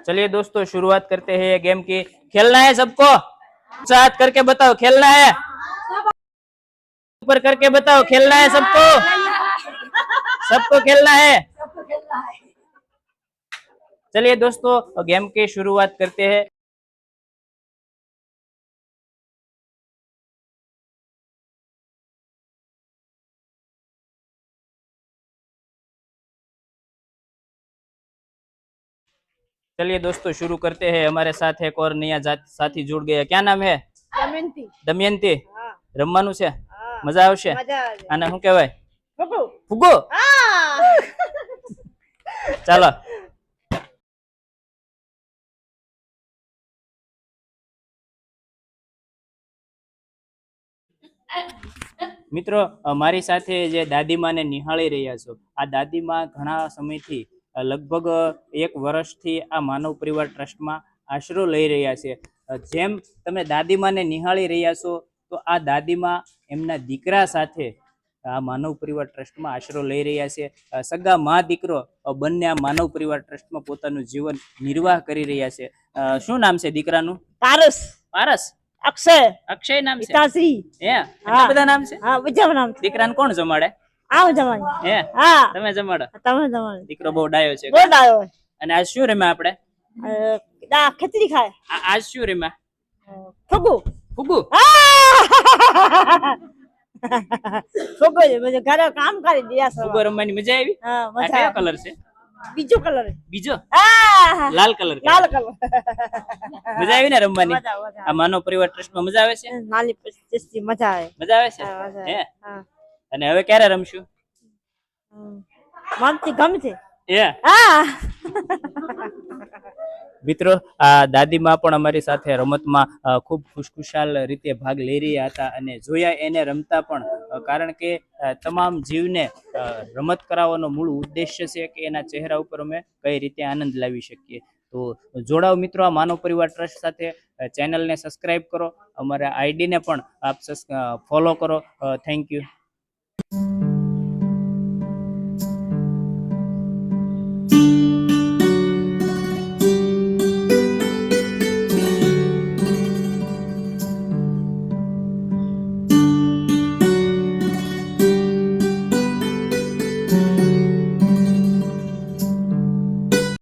चलिए दोस्तों शुरुआत करते हैं गेम की। खेलना है सबको, साथ करके बताओ खेलना है, ऊपर करके बताओ खेलना है सबको, सबको खेलना है। चलिए दोस्तों गेम की शुरुआत करते हैं। चलिए दोस्तों शुरू करते हैं। हमारे साथ एक और नया साथी जुड़ गया। क्या नाम है? दमयंती। दमयंती। हाँ। રમવાનું છે? हाँ। મજા આવશે? मजा आ जाए। આને શું કહેવાય? फुगू। ફુગ્ગો। हाँ। ચાલો મિત્રો, મારી સાથે જે દાદીમાને નિહાળી રહ્યા છો, આ દાદીમા ઘણા સમયથી લગભગ 1 વર્ષથી આ માનવ પરિવાર ટ્રસ્ટમાં આશરો લઈ રહ્યા છે। જેમ તમે દાદીમાને નિહાળી રહ્યા છો, તો આ દાદીમા એમના દીકરા સાથે આ માનવ પરિવાર ટ્રસ્ટમાં આશરો લઈ રહ્યા છે। સગા મા દીકરો બંને આ માનવ પરિવાર ટ્રસ્ટમાં પોતાનું જીવન નિર્વાહ કરી રહ્યા છે। શું નામ છે દીકરાનું? पारस। પારસ। अक्षय। અક્ષય નામ છે? पिताश्री। હે, એટલા બધા નામ છે? हाँ विजय नाम। દીકરાને કોણ જમાડે? आओ जमानी। હે, हाँ તમે જમાડો? तमे जमानी। દીકરો બહુ ડાયો છે। बोल आयो। અને આજ શું રમ્યા આપણે? दा खिचड़ी खाए। આજ શું રમ્યા? फुगू। ફુગ્ગુ। फुगू मुझे घर काम कर दिया सब। ફુગ્ગો રમવાની મજા આવી? हाँ આ मजा। કયો કલર છે? बीजू कलर। બીજો? हाँ લાલ કલર। लाल कलर। મજા આવી ને રમવાની? मजा मजा। આ માનવ પરિવાર ટ્રસ્ટમાં મજા આવે છે? नाली जैसी मजा है। મજા આવે છે? हाँ, मजा હે, है। हाँ અને હવે ક્યારે રમશું? मानती गम से। હે हाँ મિત્રો, આ દાદીમાં પણ અમારી સાથે રમતમાં ખૂબ ખુશખુશાલ રીતે ભાગ લઈ રહ્યા હતા અને જોયા એને રમતા પણ, કારણ કે તમામ જીવને રમત કરાવવાનો મૂળ ઉદ્દેશ્ય છે કે એના ચહેરા ઉપર અમે કઈ રીતે આનંદ લાવી શકીએ। તો જોડાઓ મિત્રો આ માનવ પરિવાર ટ્રસ્ટ સાથે। ચેનલને સબસ્ક્રાઈબ કરો, અમારા આઈડીને પણ આપ ફોલો કરો। Thank you.